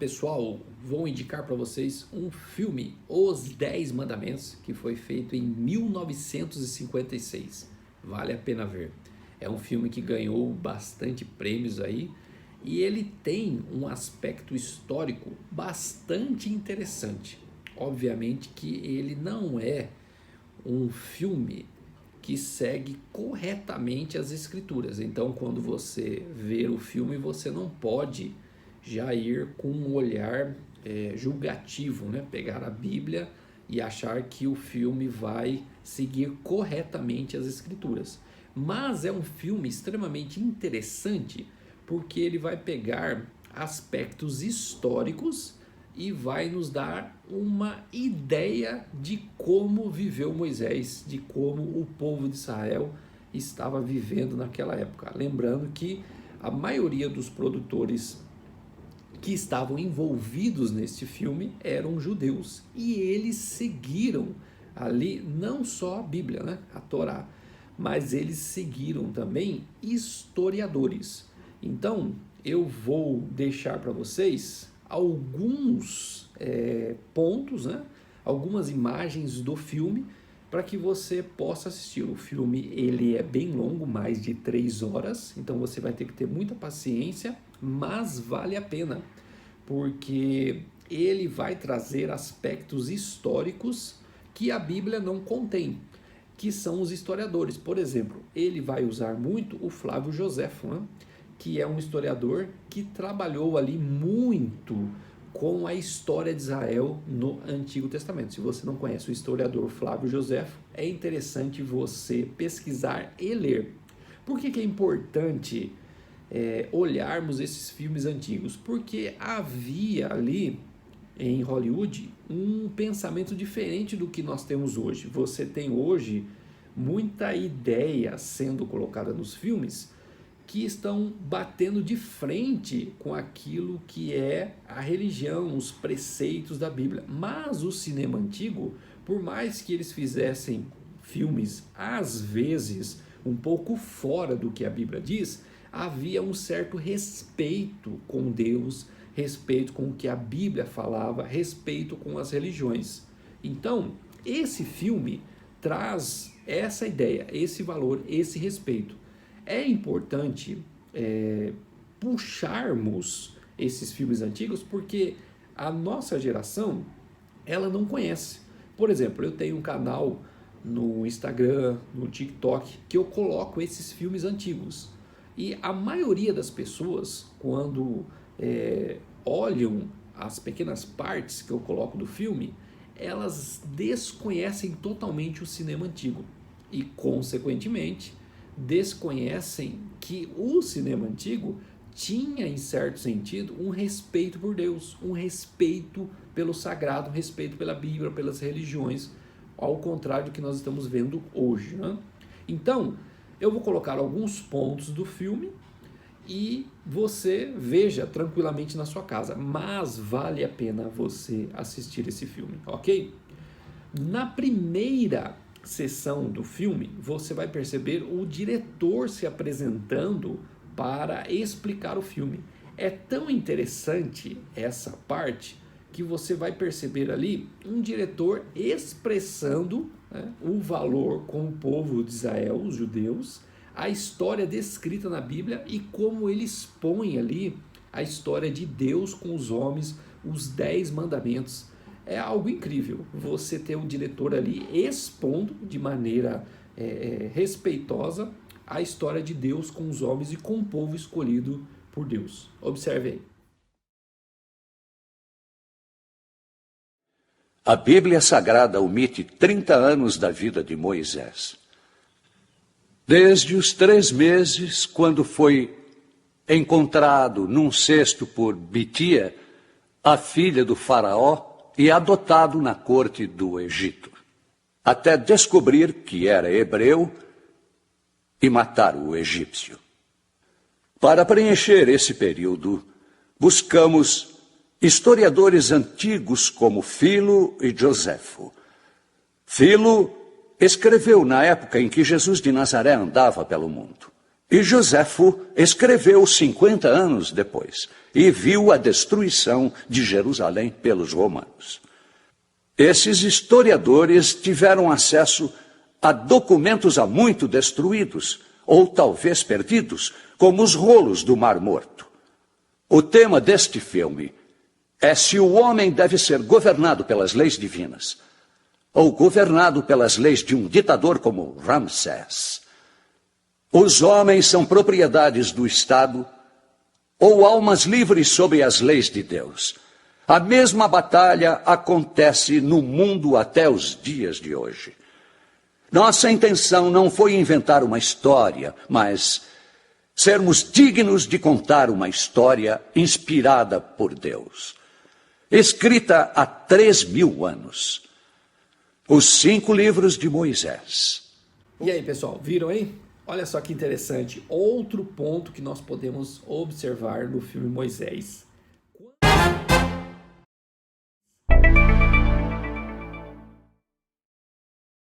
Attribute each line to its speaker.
Speaker 1: pessoal, vou indicar para vocês um filme, Os 10 Mandamentos, que foi feito em 1956. Vale a pena ver. É um filme que ganhou bastante prêmios aí e ele tem um aspecto histórico bastante interessante. Obviamente que ele não é um filme que segue corretamente as escrituras. Então, quando você ver o filme, você não pode já ir com um olhar julgativo, né? Pegar a Bíblia e achar que o filme vai seguir corretamente as escrituras. Mas é um filme extremamente interessante porque ele vai pegar aspectos históricos e vai nos dar uma ideia de como viveu Moisés, de como o povo de Israel estava vivendo naquela época. Lembrando que a maioria dos produtores que estavam envolvidos neste filme eram judeus e eles seguiram ali não só a Bíblia, né, a Torá, mas eles seguiram também historiadores. Então eu vou deixar para vocês alguns pontos, né, algumas imagens do filme para que você possa assistir. O filme ele é bem longo, mais de 3 horas, então você vai ter que ter muita paciência, mas vale a pena, porque ele vai trazer aspectos históricos que a Bíblia não contém, que são os historiadores. Por exemplo, ele vai usar muito o Flávio Joséfo, né? Que é um historiador que trabalhou ali muito com a história de Israel no Antigo Testamento. Se você não conhece o historiador Flávio Joséfo, é interessante você pesquisar e ler. Por que é importante olharmos esses filmes antigos? Porque havia ali em Hollywood um pensamento diferente do que nós temos hoje. Você tem hoje muita ideia sendo colocada nos filmes que estão batendo de frente com aquilo que é a religião, os preceitos da Bíblia. Mas o cinema antigo, por mais que eles fizessem filmes, às vezes, um pouco fora do que a Bíblia diz, havia um certo respeito com Deus, respeito com o que a Bíblia falava, respeito com as religiões. Então, esse filme traz essa ideia, esse valor, esse respeito. É importante puxarmos esses filmes antigos porque a nossa geração ela não conhece. Por exemplo, eu tenho um canal no Instagram, no TikTok, que eu coloco esses filmes antigos. E a maioria das pessoas, quando olham as pequenas partes que eu coloco do filme, elas desconhecem totalmente o cinema antigo. E, consequentemente, desconhecem que o cinema antigo tinha, em certo sentido, um respeito por Deus, um respeito pelo sagrado, um respeito pela Bíblia, pelas religiões, ao contrário do que nós estamos vendo hoje, né? Então, eu vou colocar alguns pontos do filme e você veja tranquilamente na sua casa, mas vale a pena você assistir esse filme, ok? Na primeira sessão do filme, você vai perceber o diretor se apresentando para explicar o filme. É tão interessante essa parte que você vai perceber ali um diretor expressando, né, o valor com o povo de Israel, os judeus, a história descrita na Bíblia e como ele expõe ali a história de Deus com os homens, os 10 mandamentos. É algo incrível você ter um diretor ali expondo de maneira respeitosa a história de Deus com os homens e com o povo escolhido por Deus. Observe aí.
Speaker 2: A Bíblia Sagrada omite 30 anos da vida de Moisés. Desde os 3 meses, quando foi encontrado num cesto por Bitia, a filha do faraó, e adotado na corte do Egito, até descobrir que era hebreu e matar o egípcio. Para preencher esse período, buscamos historiadores antigos como Filo e Joséfo. Filo escreveu na época em que Jesus de Nazaré andava pelo mundo. E Joséfo escreveu 50 anos depois e viu a destruição de Jerusalém pelos romanos. Esses historiadores tiveram acesso a documentos há muito destruídos, ou talvez perdidos, como os rolos do Mar Morto. O tema deste filme é se o homem deve ser governado pelas leis divinas ou governado pelas leis de um ditador como Ramsés. Os homens são propriedades do Estado ou almas livres sob as leis de Deus. A mesma batalha acontece no mundo até os dias de hoje. Nossa intenção não foi inventar uma história, mas sermos dignos de contar uma história inspirada por Deus, escrita há 3.000 anos. Os 5 livros de Moisés.
Speaker 1: E aí, pessoal, viram aí? Olha só que interessante. Outro ponto que nós podemos observar no filme Moisés.